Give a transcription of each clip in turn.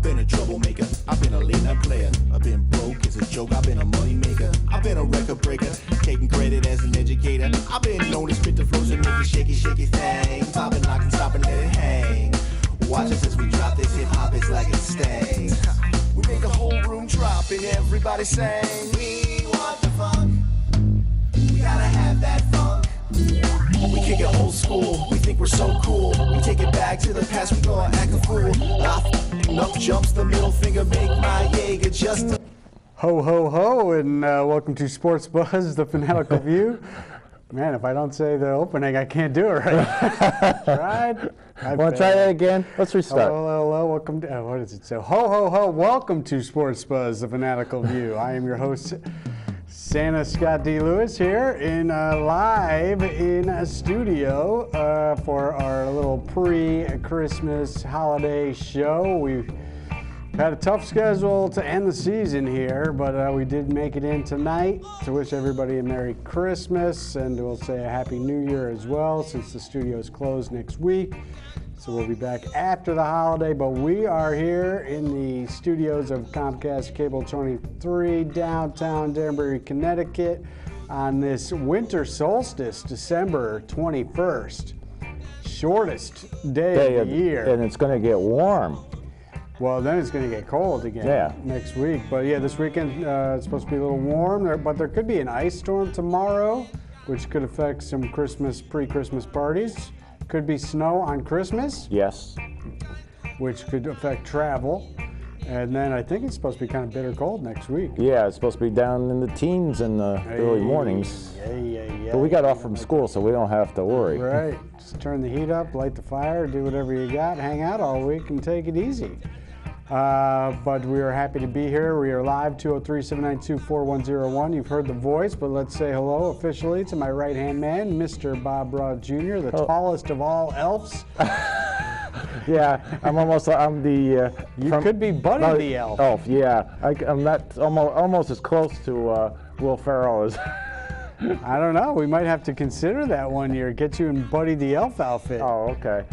been a troublemaker, I've been a late-night player, I've been broke as a joke, I've been a money maker, I've been a record breaker, taking credit as an educator, I've been known to spit the flows and make it shaky, shaky thing, popping, locking, stopping, let it hang. Watch us as we drop this hip-hop, it's like it stings. We make a whole room drop and everybody sing. We want the funk, we gotta have that funk. We kick it old school, we think we're so cool. We take it back to the past, we gonna act a fool. Up jumps the middle finger, make my Jaeger just a... Ho, ho, ho, and welcome to Sports Buzz, the Fanatical View. Man, if I don't say the opening, I can't do it right. Tried. Want to try that again? Let's restart. Hello, hello, hello, welcome to, what does it say? Ho, ho, ho, welcome to Sports Buzz, the Fanatical View. I am your host, Santa Scott D. Lewis, here in live in a studio for our little pre-Christmas holiday show. We've had a tough schedule to end the season here, but we did make it in tonight to wish everybody a Merry Christmas, and we'll say a Happy New Year as well, since the studio is closed next week. So we'll be back after the holiday, but we are here in the studios of Comcast Cable 23, downtown Danbury, Connecticut, on this winter solstice, December 21st. Shortest day of the year. And it's going to get warm. Well, then it's going to get cold again next week. But yeah, this weekend it's supposed to be a little warm, but there could be an ice storm tomorrow, which could affect some pre-Christmas parties. Could be snow on Christmas. Yes. Which could affect travel. And then I think it's supposed to be kind of bitter cold next week. Yeah, it's supposed to be down in the teens in the early mornings. Yeah. But we got off from school, so we don't have to worry. Right. Just turn the heat up, light the fire, do whatever you got, hang out all week, and take it easy. But we are happy to be here. We are live, 203-792-4101. You've heard the voice, but let's say hello officially to my right-hand man, Mr. Bob Broad Jr., the tallest of all elves. Yeah, I'm the... you could be Buddy the Elf. Elf, yeah. I'm not almost as close to Will Ferrell as... I don't know. We might have to consider that one year. Get you in Buddy the Elf outfit. Oh, okay.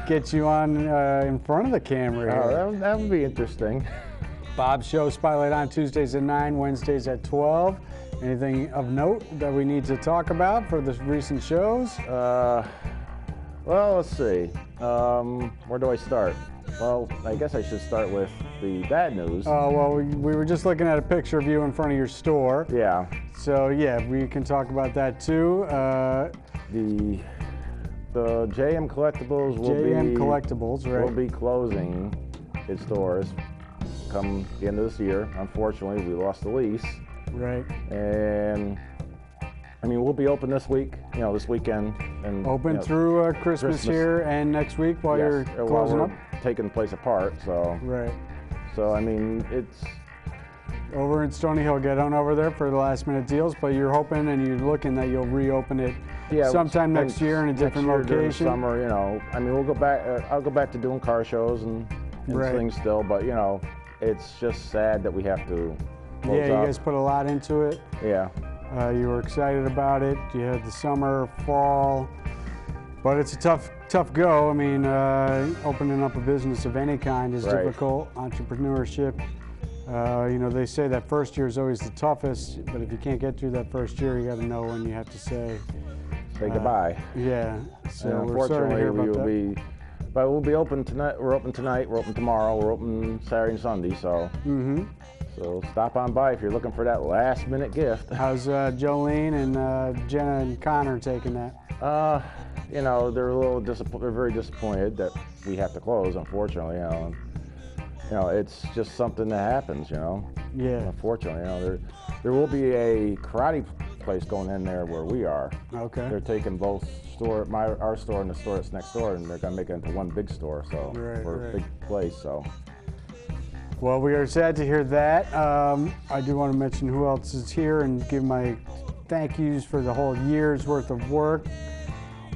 Get you on in front of the camera here. Oh, that would be interesting. Bob's show, Spotlight on Tuesdays at 9, Wednesdays at 12. Anything of note that we need to talk about for the recent shows? Well, let's see. Where do I start? Well, I guess I should start with the bad news. Oh, well, we were just looking at a picture of you in front of your store. Yeah. So, yeah, we can talk about that, too. The JM Collectibles will be closing its doors come the end of this year. Unfortunately, we lost the lease. Right. And I mean, we'll be open this week, this weekend. And open through Christmas here and next week while you're closing up? Taking the place apart, so. Right. So, I mean, it's... Over in Stony Hill, get on over there for the last minute deals, but you're hoping and you're looking that you'll reopen it sometime next year in a different location. Summer, I mean, we'll go back, I'll go back to doing car shows and things still, but, it's just sad that we have to close you up. guys put a lot into it. Yeah. You were excited about it. You had the summer, fall, but it's a tough go. I mean, opening up a business of any kind is difficult. Entrepreneurship, they say that first year is always the toughest, but if you can't get through that first year, you got to know when you have to say goodbye. Yeah. So and we're sorry to hear about that. But we'll be open tonight. We're open tonight. We're open tomorrow. We're open Saturday and Sunday. So. Mm-hmm. So stop on by if you're looking for that last-minute gift. How's Jolene and Jenna and Connor taking that? They're a little They're very disappointed that we have to close, unfortunately. It's just something that happens. Yeah. Unfortunately, there will be a karate place going in there where we are. Okay. They're taking both our store and the store that's next door, and they're gonna make it into one big store. So for a big place. So. Well, we are sad to hear that. I do want to mention who else is here and give my thank yous for the whole year's worth of work.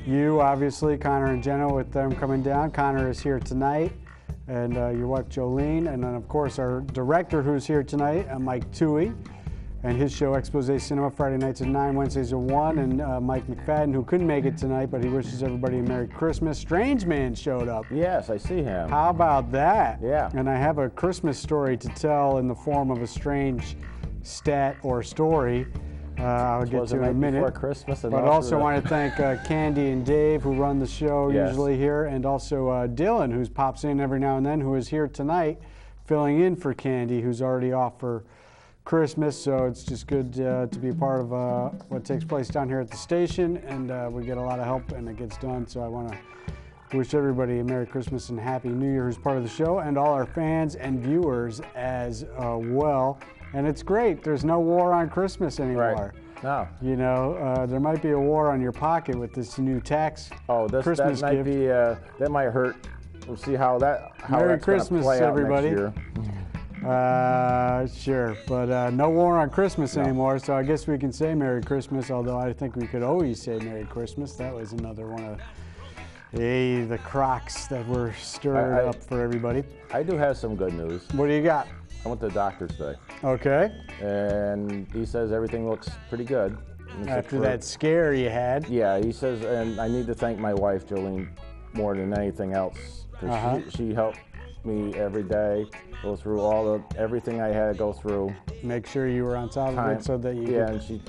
You, obviously, Connor and Jenna, with them coming down. Connor is here tonight, and your wife Jolene, and then of course our director who's here tonight, Mike Toohey. and his show Expose Cinema, Friday nights at 9, Wednesdays at 1. And Mike McFadden, who couldn't make it tonight, but he wishes everybody a Merry Christmas. Strange Man showed up. Yes, I see him. How about that? Yeah. And I have a Christmas story to tell in the form of a strange stat or story. I'll get to in a minute. Before Christmas and but also want to thank Candy and Dave, who run the show usually here, and also Dylan, who pops in every now and then, who is here tonight, filling in for Candy, who's already off for Christmas. So it's just good to be a part of what takes place down here at the station, and we get a lot of help, and it gets done. So I want to wish everybody a Merry Christmas and Happy New Year who's part of the show, and all our fans and viewers as well. And it's great. There's no war on Christmas anymore. Right. No. You know, there might be a war on your pocket with this new tax Christmas that might gift. Be, that might hurt. We'll see how Merry that's Christmas, play everybody. out next year. Sure, but no war on Christmas anymore, so I guess we can say Merry Christmas, although I think we could always say Merry Christmas. That was another one of the crocs that were stirred up for everybody. I do have some good news. What do you got? I went to the doctor today. Okay. And he says everything looks pretty good. After that scare you had. Yeah, he says, and I need to thank my wife, Jolene, more than anything else. Because she helped me every day, go through everything I had to go through. Make sure you were on top of it so that you and she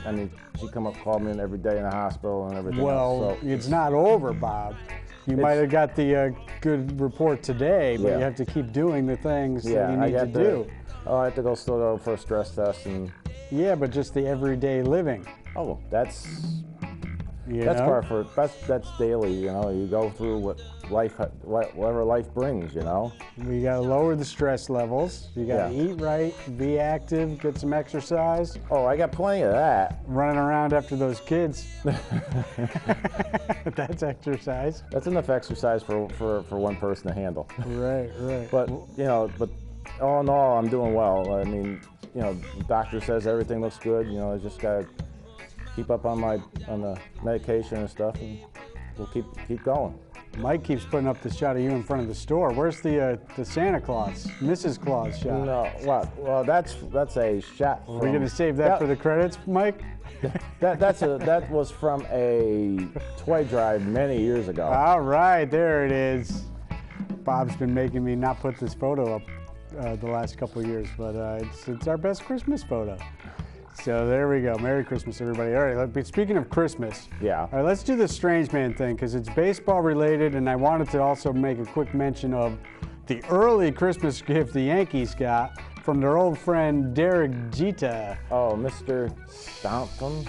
come up, called me in every day in the hospital and everything else. So it's not over, Bob. You might have got the good report today, but you have to keep doing the things that you need to do. I have to still go for a stress test and. Yeah, but just the everyday living. Oh, that's daily. You know, you go through whatever life brings. You know. We gotta lower the stress levels. You gotta eat right, be active, get some exercise. Oh, I got plenty of that. Running around after those kids. That's exercise. That's enough exercise for one person to handle. Right. But all in all, I'm doing well. I mean, the doctor says everything looks good. I just gotta keep up on the medication and stuff, and we'll keep going. Mike keeps putting up the shot of you in front of the store. Where's the Santa Claus, Mrs. Claus shot? No, what? Well, that's a shot. Are we gonna save that for the credits, Mike? That was from a toy drive many years ago. All right, there it is. Bob's been making me not put this photo up the last couple of years, but it's our best Christmas photo. So there we go. Merry Christmas, everybody. All right, speaking of Christmas, all right, let's do the Strange Man thing because it's baseball related, and I wanted to also make a quick mention of the early Christmas gift the Yankees got from their old friend Derek Jeter. Oh, Mr. Stanton.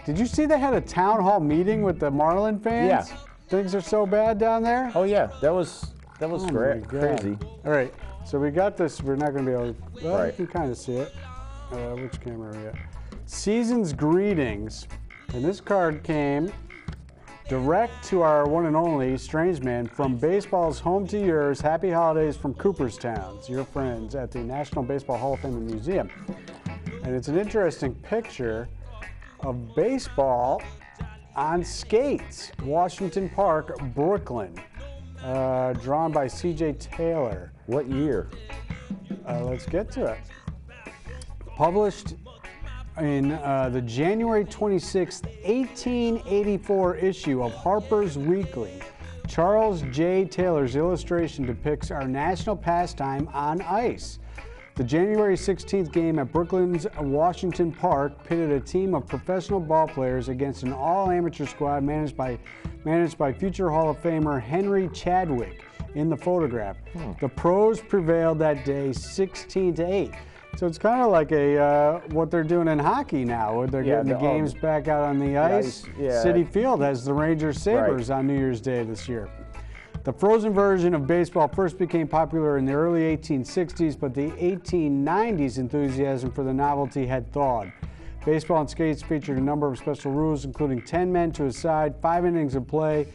Did you see they had a town hall meeting with the Marlin fans? Yeah. Things are so bad down there? Oh yeah, that was great, crazy. All right, so we got this. We're not going to be able to, well, you can kind of see it. Which camera are we at? Season's greetings. And this card came direct to our one and only Strange Man from baseball's home to yours. Happy holidays from Cooperstown, your friends at the National Baseball Hall of Fame and Museum. And it's an interesting picture of baseball on skates, Washington Park, Brooklyn, drawn by C.J. Taylor. What year? Let's get to it. Published in the January 26th, 1884 issue of Harper's Weekly, Charles J. Taylor's illustration depicts our national pastime on ice. The January 16th game at Brooklyn's Washington Park pitted a team of professional ball players against an all-amateur squad managed by future Hall of Famer Henry Chadwick in the photograph. The pros prevailed that day 16-8. So it's kind of like what they're doing in hockey now, where they're getting the games back out on the ice. City Field has the Rangers Sabres on New Year's Day this year. The frozen version of baseball first became popular in the early 1860s, but the 1890s enthusiasm for the novelty had thawed. Baseball and skates featured a number of special rules, including 10 men to a side, 5 innings of play,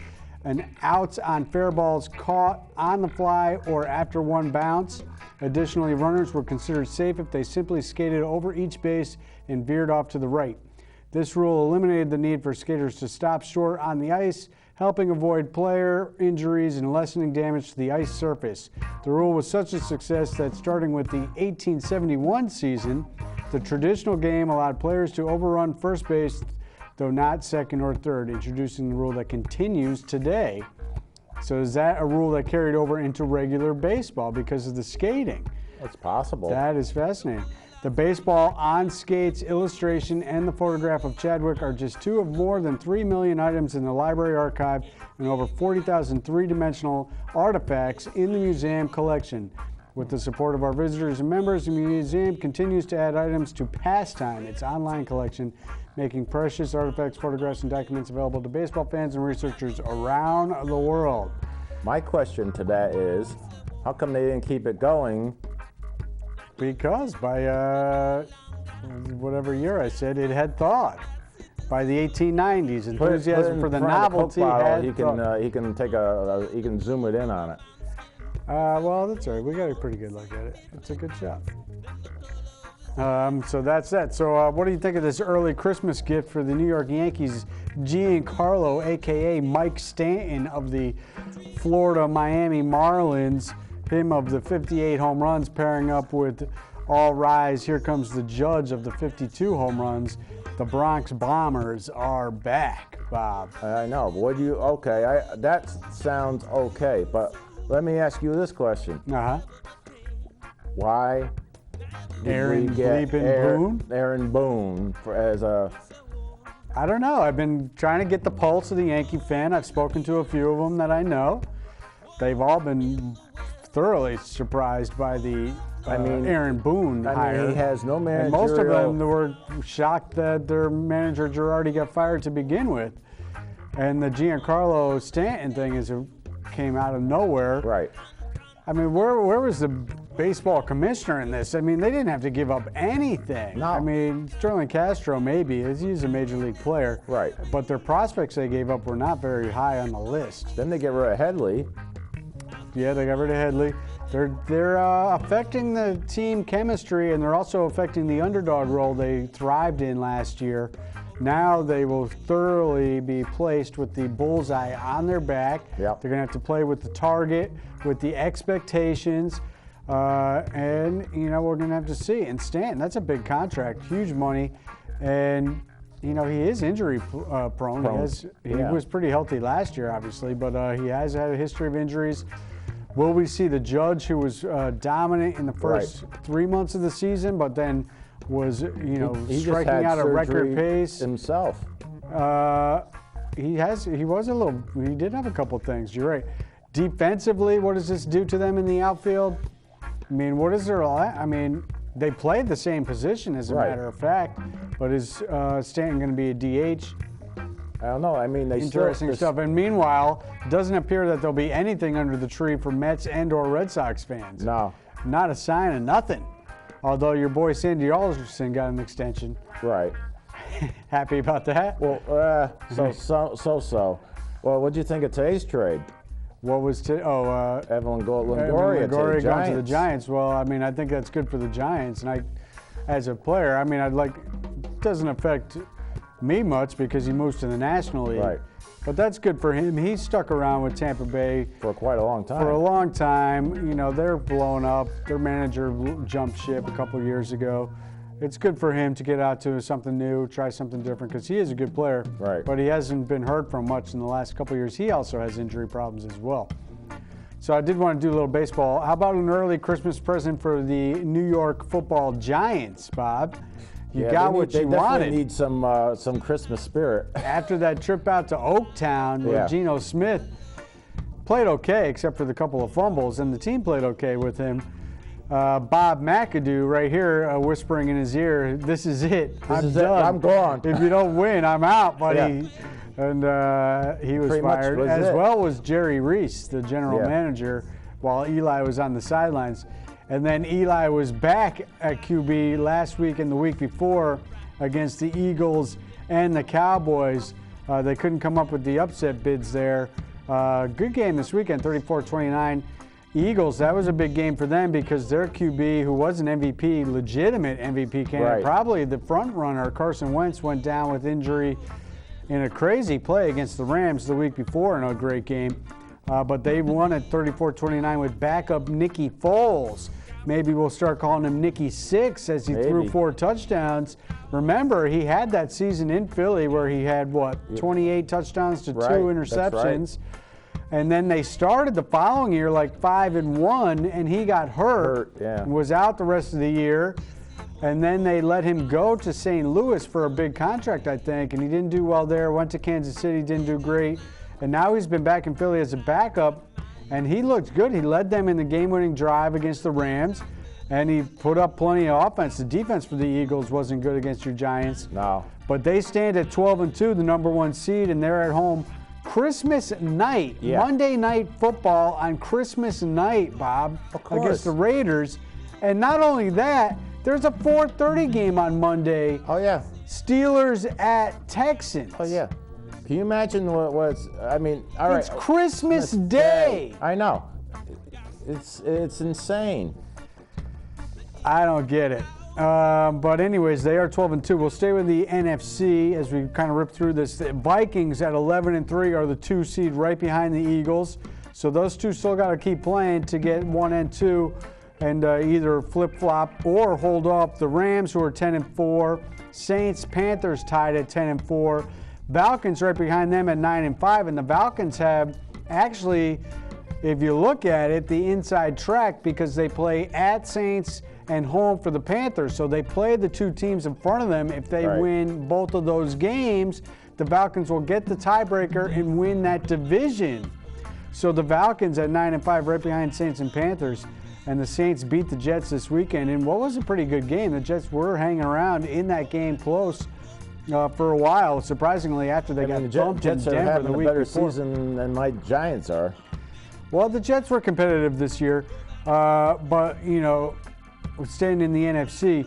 and outs on fair balls caught on the fly or after one bounce. Additionally, runners were considered safe if they simply skated over each base and veered off to the right. This rule eliminated the need for skaters to stop short on the ice, helping avoid player injuries and lessening damage to the ice surface. The rule was such a success that starting with the 1871 season, The traditional game allowed players to overrun first base, though not second or third, introducing the rule that continues today. So is that a rule that carried over into regular baseball because of the skating? It's possible. That is fascinating. The baseball on skates illustration and the photograph of Chadwick are just two of more than 3 million items in the library archive and over 40,000 three-dimensional artifacts in the museum collection. With the support of our visitors and members, the museum continues to add items to Pastime, its online collection, making precious artifacts, photographs, and documents available to baseball fans and researchers around the world. My question to that is, how come they didn't keep it going? Because by whatever year I said, it had thawed. By the 1890s, enthusiasm for the novelty had he can take he can zoom it in on it. Well, that's all right. We got a pretty good look at it. It's a good shot. So that's that. So what do you think of this early Christmas gift for the New York Yankees? Giancarlo, a.k.a. Mike Stanton of the Florida Miami Marlins, him of the 58 home runs, pairing up with All Rise, Here Comes the Judge of the 52 home runs. The Bronx Bombers are back, Bob. I know. What do you? Okay, that sounds okay. But let me ask you this question. Why did Aaron we get Boone? Aaron Boone as a? I don't know. I've been trying to get the pulse of the Yankee fan. I've spoken to a few of them that I know. They've all been thoroughly surprised by the Aaron Boone hire. He has no managerial. And most of them were shocked that their manager Girardi got fired to begin with. And the Giancarlo Stanton thing came out of nowhere. Right. I mean, where was the baseball commissioner in this? I mean, they didn't have to give up anything. No. I mean, Sterling Castro maybe, he's a major league player. Right. But their prospects they gave up were not very high on the list. Then they get rid of Headley. Yeah, they got rid of Headley. They're affecting the team chemistry, and they're also affecting the underdog role they thrived in last year. Now they will thoroughly be placed with the bullseye on their back. Yep. They're going to have to play with the target, with the expectations, and we're going to have to see. And Stanton, that's a big contract, huge money, and he is injury prone. He was pretty healthy last year, obviously, but he has had a history of injuries. Will we see the Judge, who was dominant in the first 3 months of the season, but then was, he striking out a record pace himself? He did have a couple things. You're right. Defensively, what does this do to them in the outfield? I mean, they played the same position as a matter of fact, but is Stanton going to be a DH? I don't know. I mean, interesting stuff. And meanwhile, it doesn't appear that there'll be anything under the tree for Mets and/or Red Sox fans. No. Not a sign of nothing. Although your boy Sandy Alderson got an extension. Right. Happy about that? Well, so. Well, what'd you think of today's trade? What was Evan Longoria going to the Giants. Well, I mean, I think that's good for the Giants. And as a player, I mean, it doesn't affect me much because he moves to the National League. Right. But that's good for him. He stuck around with Tampa Bay for quite a long time. For a long time. They're blown up. Their manager jumped ship a couple years ago. It's good for him to get out to something new, try something different, because he is a good player. Right. But he hasn't been heard from much in the last couple years. He also has injury problems as well. So I did want to do a little baseball. How about an early Christmas present for the New York Football Giants, Bob? You got what you wanted. They need some Christmas spirit. After that trip out to Oaktown, where Geno Smith played okay, except for the couple of fumbles, and the team played okay with him. Bob McAdoo right here whispering in his ear, "This is it. I'm done. I'm gone. If you don't win, I'm out, buddy." Yeah. And he was fired, as well was Jerry Reese, the general manager, while Eli was on the sidelines. And then Eli was back at QB last week and the week before against the Eagles and the Cowboys. They couldn't come up with the upset bids there. Good game this weekend, 34-29. Eagles, that was a big game for them because their QB, who was an MVP, legitimate MVP candidate, probably the front runner, Carson Wentz, went down with injury in a crazy play against the Rams the week before in a great game. but they won at 34-29 with backup Nicky Foles. Maybe we'll start calling him Nicky Six as he threw 4 touchdowns. Remember, he had that season in Philly where he had, 28 touchdowns to 2 interceptions. And then they started the following year like 5-1, and he got hurt. Was out the rest of the year. And then they let him go to St. Louis for a big contract, I think, and he didn't do well there. Went to Kansas City, didn't do great. And now he's been back in Philly as a backup, and he looked good. He led them in the game-winning drive against the Rams, and he put up plenty of offense. The defense for the Eagles wasn't good against your Giants. No. But they stand at 12-2, the number 1 seed, and they're at home Christmas night, Monday Night Football on Christmas night, Bob, against the Raiders. And not only that, there's a 4:30 game on Monday. Oh, yeah. Steelers at Texans. Oh, yeah. Can you imagine what's, I mean, all right. It's Christmas Day. I know. It's insane. I don't get it. But anyways, they are 12-2. We'll stay with the NFC as we kind of rip through this. The Vikings at 11-3 are the 2 seed right behind the Eagles. So those two still got to keep playing to get 1 and 2 and either flip-flop or hold off the Rams, who are 10-4. Saints, Panthers tied at 10-4. Falcons right behind them at 9-5. And the Falcons have actually, if you look at it, the inside track because they play at Saints and home for the Panthers. So they play the 2 teams in front of them. If they win both of those games, the Falcons will get the tiebreaker and win that division. So the Falcons at 9-5 right behind Saints and Panthers. And the Saints beat the Jets this weekend in what was a pretty good game. The Jets were hanging around in that game close for a while, surprisingly, after they got bumped in Jets Denver are having the a week better before. season than my Giants are. Well, the Jets were competitive this year, but, you know, staying in the NFC,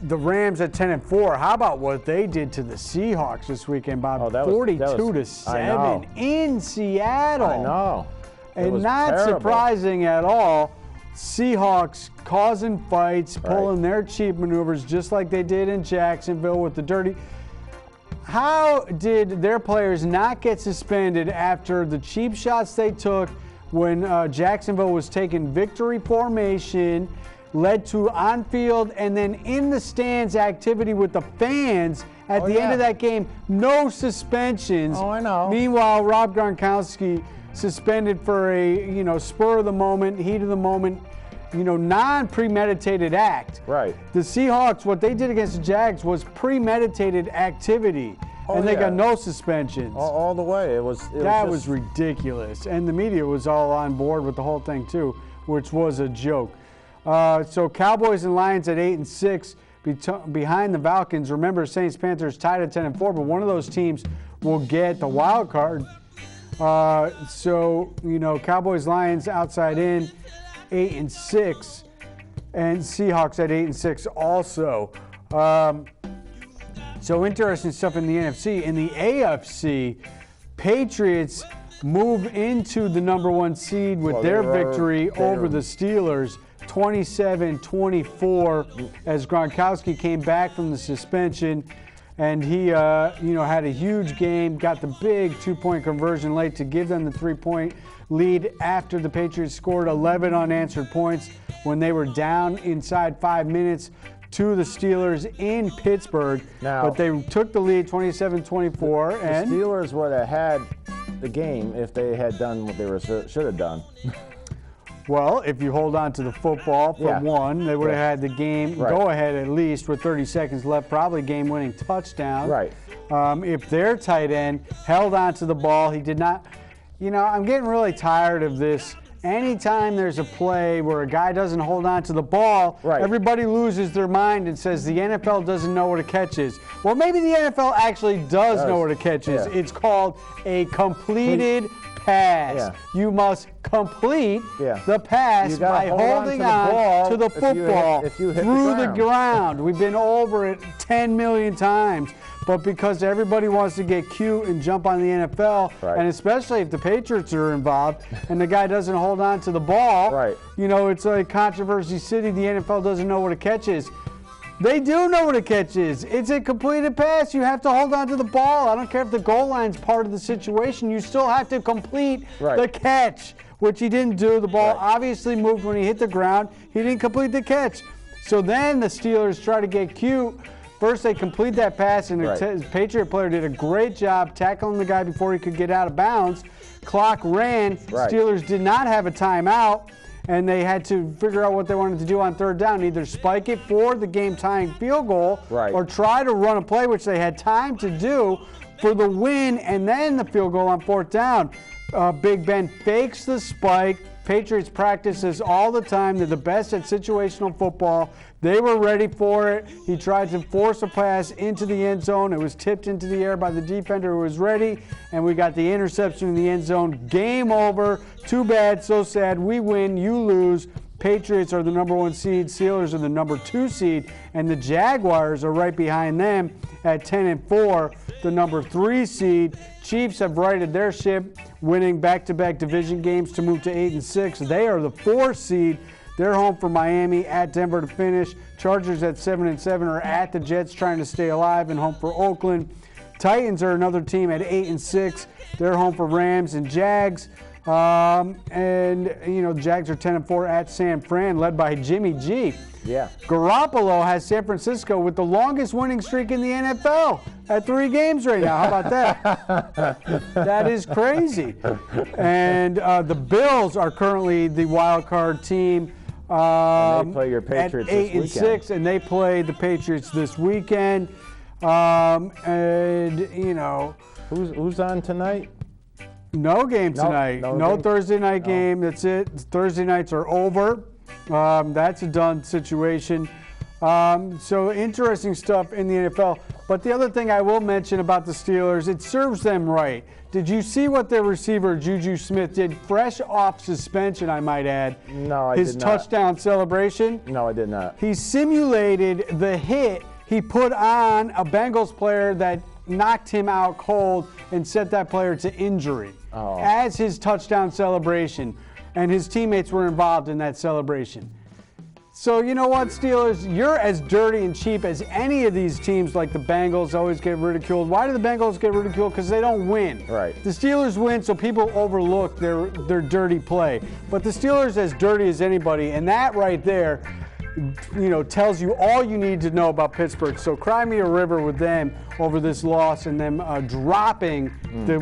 the Rams at 10-4. How about what they did to the Seahawks this weekend, Bob? 42-7 in Seattle. I know. And not surprising at all, Seahawks causing fights, pulling their cheap maneuvers just like they did in Jacksonville with the dirty. How did their players not get suspended after the cheap shots they took when Jacksonville was taking victory formation, led to on-field and then in the stands activity with the fans at the end of that game? No suspensions. Oh, I know. Meanwhile, Rob Gronkowski suspended for a, spur of the moment, heat of the moment, non-premeditated act. Right. The Seahawks, what they did against the Jags was premeditated activity, and they got no suspensions. All the way. It was ridiculous, and the media was all on board with the whole thing too, which was a joke. So Cowboys and Lions at 8-6 behind the Falcons. Remember, Saints Panthers tied at 10-4, but one of those teams will get the wild card. Cowboys, Lions outside in, 8-6, and Seahawks at 8-6 also. So interesting stuff in the NFC. In the AFC, Patriots move into the number 1 seed with their victory over the Steelers, 27-24, as Gronkowski came back from the suspension. And he, had a huge game, got the big 2-point conversion late to give them the 3-point lead after the Patriots scored 11 unanswered points when they were down inside 5 minutes to the Steelers in Pittsburgh. But they took the lead 27-24. The Steelers would have had the game if they had done what they should have done. Well, if you hold on to the football for one, they would have had the game go ahead at least with 30 seconds left, probably game-winning touchdown. Right. If their tight end held on to the ball, he did not. I'm getting really tired of this. Anytime there's a play where a guy doesn't hold on to the ball, everybody loses their mind and says the NFL doesn't know what a catch is. Well, maybe the NFL actually does know what a catch is. It's called a completed pass. You must complete the pass by holding on to the football through the ground. We've been over it 10 million times. But because everybody wants to get cute and jump on the NFL, and especially if the Patriots are involved and the guy doesn't hold on to the ball, it's like controversy city. The NFL doesn't know what a catch is. They do know what a catch is. It's a completed pass. You have to hold on to the ball. I don't care if the goal line's part of the situation. You still have to complete the catch, which he didn't do. The ball obviously moved when he hit the ground. He didn't complete the catch. So then the Steelers try to get cute. First, they complete that pass, and the Patriot player did a great job tackling the guy before he could get out of bounds. Clock ran. Steelers did not have a timeout, and they had to figure out what they wanted to do on third down. Either spike it for the game-tying field goal or try to run a play, which they had time to do for the win, and then the field goal on fourth down. Big Ben fakes the spike. Patriots practice this all the time. They're the best at situational football. They were ready for it. He tried to force a pass into the end zone. It was tipped into the air by the defender who was ready, and we got the interception in the end zone. Game over. Too bad, so sad. We win, you lose. Patriots are the number 1 seed. Steelers are the number 2 seed, and the Jaguars are right behind them at 10-4, the number 3 seed. Chiefs have righted their ship, winning back-to-back division games to move to 8-6. They are the 4 seed. They're home for Miami, at Denver to finish. Chargers at 7-7 are at the Jets trying to stay alive and home for Oakland. Titans are another team at 8-6. They're home for Rams and Jags. Jags are 10-4 at San Fran, led by Jimmy G. Yeah. Garoppolo has San Francisco with the longest winning streak in the NFL at 3 games right now. How about that? That is crazy. And the Bills are currently the wild card team. And they play your Patriots at 8-6, and they play the Patriots this weekend. Who's on tonight? No game tonight. No Thursday night game. That's it. Thursday nights are over. That's a done situation. So interesting stuff in the NFL. But the other thing I will mention about the Steelers, it serves them right. Did you see what their receiver, Juju Smith, did fresh off suspension, I might add? No, I did not. His touchdown celebration? No, I did not. He simulated the hit he put on a Bengals player that knocked him out cold and sent that player to injury as his touchdown celebration. And his teammates were involved in that celebration. So you know what, Steelers? You're as dirty and cheap as any of these teams, like the Bengals always get ridiculed. Why do the Bengals get ridiculed? Because they don't win. Right. The Steelers win, so people overlook their dirty play. But the Steelers as dirty as anybody, and that right there, tells you all you need to know about Pittsburgh. So cry me a river with them over this loss and them dropping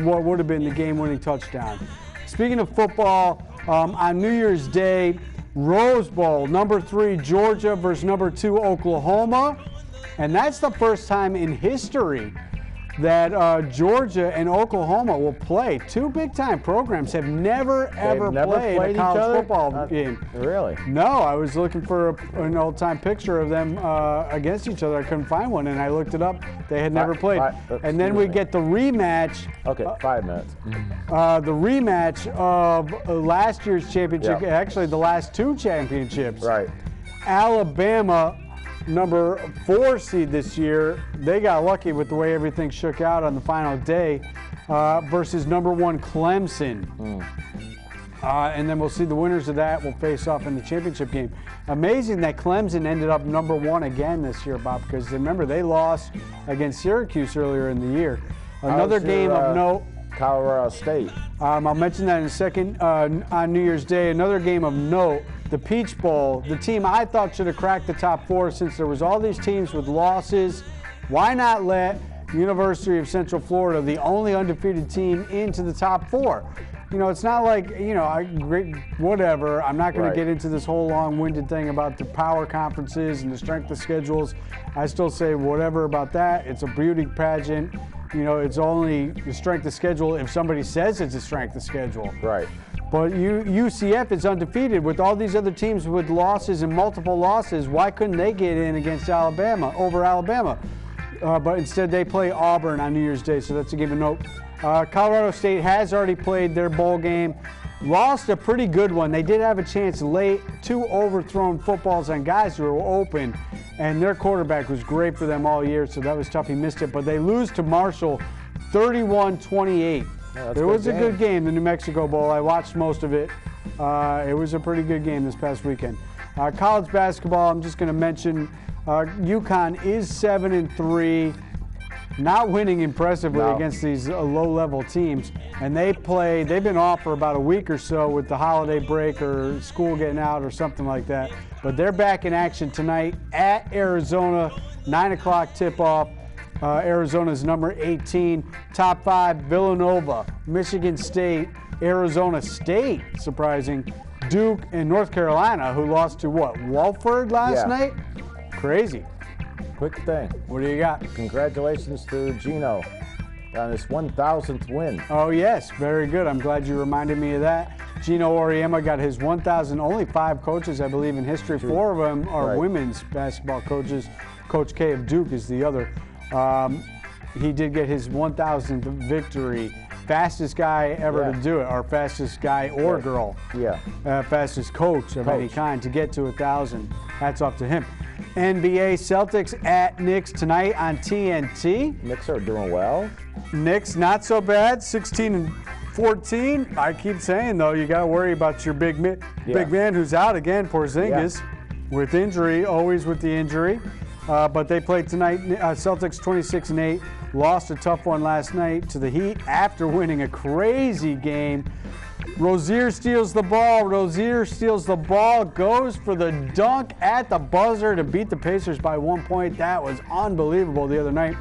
what would have been the game-winning touchdown. Speaking of football, on New Year's Day, Rose Bowl, number 3 Georgia versus number 2 Oklahoma. And that's the first time in history that Georgia and Oklahoma will play. 2 big-time programs have never played a college football game. Really? No, I was looking for an old-time picture of them against each other. I couldn't find one, and I looked it up. They had never played. And then we get the rematch. Okay, 5 minutes. The rematch of last year's championship, actually the last 2 championships. Right. Alabama, number 4 seed this year, they got lucky with the way everything shook out on the final day versus number 1 Clemson. And then we'll see the winners of that will face off in the championship game. Amazing that Clemson ended up number 1 again this year, Bob, because remember they lost against Syracuse earlier in the year. Another game of note. Colorado State. I'll mention that in a second. On New Year's Day, another game of note, the Peach Bowl. The team I thought should have cracked the top 4 since there was all these teams with losses. Why not let University of Central Florida, the only undefeated team, into the top 4? It's not like, whatever. I'm not going to get into this whole long-winded thing about the power conferences and the strength of schedules. I still say whatever about that. It's a beauty pageant. It's only the strength of schedule if somebody says it's a strength of schedule. Right. But UCF is undefeated with all these other teams with losses and multiple losses. Why couldn't they get in against Alabama, over Alabama? But instead they play Auburn on New Year's Day, so that's a game of note. Colorado State has already played their bowl game. Lost a pretty good one. They did have a chance late. 2 overthrown footballs on guys who were open, and their quarterback was great for them all year, so that was tough. He missed it. But they lose to Marshall 31-28. It was a good game, the New Mexico Bowl. I watched most of it. It was a pretty good game this past weekend. College basketball, I'm just going to mention UConn is 7-3, not winning impressively against these low-level teams. And they've been off for about a week or so with the holiday break or school getting out or something like that. But they're back in action tonight at Arizona, 9 o'clock tip-off. Arizona's number 18. Top 5, Villanova, Michigan State, Arizona State, surprising, Duke, and North Carolina, who lost to what, Wofford last night? Crazy. Quick thing. What do you got? Congratulations to Gino on his 1,000th win. Oh, yes. Very good. I'm glad you reminded me of that. Gino Auriemma got his 1,000. Only 5 coaches, I believe, in history. 4 of them are women's basketball coaches. Coach K of Duke is the other. He did get his 1,000th victory. Fastest guy ever to do it, or fastest guy or girl. Fastest coach of any kind to get to 1,000. Hats off to him. NBA Celtics at Knicks tonight on TNT. Knicks are doing well. Knicks not so bad, 16-14. I keep saying though, you got to worry about your big man who's out again, Porzingis, with injury, always with the injury. But they played tonight. Celtics 26-8, lost a tough one last night to the Heat after winning a crazy game. Rozier steals the ball. Goes for the dunk at the buzzer to beat the Pacers by 1 point. That was unbelievable the other night.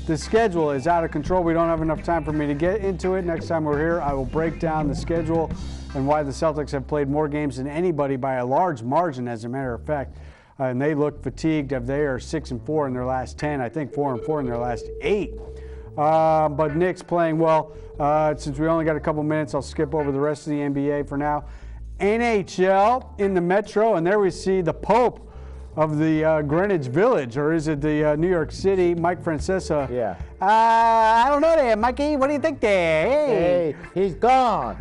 The schedule is out of control. We don't have enough time for me to get into it. Next time we're here, I will break down the schedule and why the Celtics have played more games than anybody by a large margin, as a matter of fact. And they look fatigued. They are 6-4 in their last 10. I think 4-4 in their last 8. But Knicks playing well. Since we only got a couple minutes, I'll skip over the rest of the NBA for now. NHL in the Metro, and there we see the Pope of the Greenwich Village, or is it the New York City, Mike Francesa. I don't know there, Mikey. What do you think there? Hey, he's gone.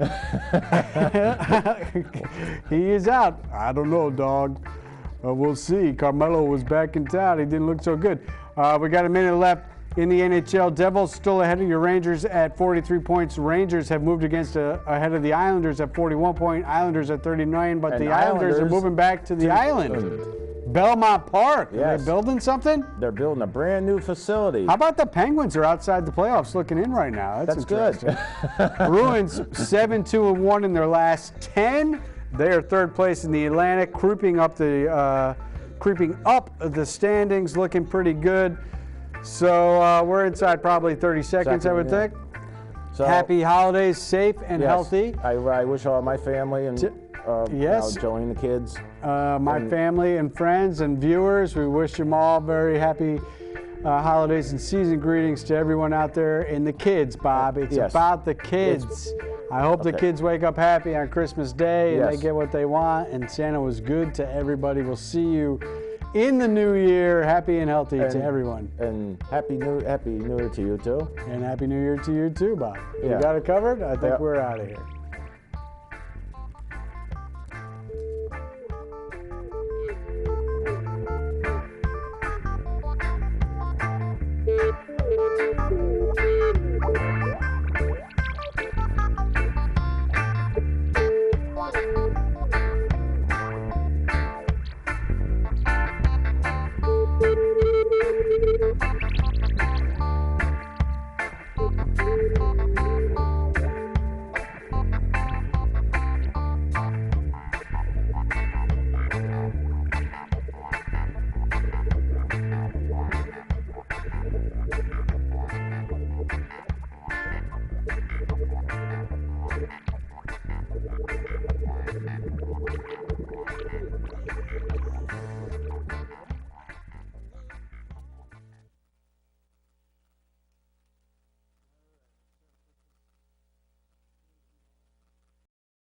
He is out. I don't know, dog. We'll see. Carmelo was back in town. He didn't look so good. We got a minute left. In the NHL, Devils still ahead of your Rangers at 43 points. Rangers have moved ahead of the Islanders at 41 points. Islanders at 39, but the Islanders are moving back to the island. Belmont Park. Are they building something? They're building a brand new facility. How about the Penguins are outside the playoffs looking in right now? That's good. Bruins 7-2-1 in their last 10. They are third place in the Atlantic, creeping up the standings, looking pretty good. So we're inside probably 30 seconds, I would think. So, happy holidays, safe and healthy. I wish all my family and Joey and the kids. My family and friends and viewers, we wish them all very happy holidays and season greetings to everyone out there. And the kids, Bob. It's about the kids. I hope the kids wake up happy on Christmas Day and they get what they want. And Santa was good to everybody. We'll see you in the new year. Happy and healthy to everyone. And happy New Year to you too. And Happy New Year to you too, Bob. You got it covered? I think we're out of here.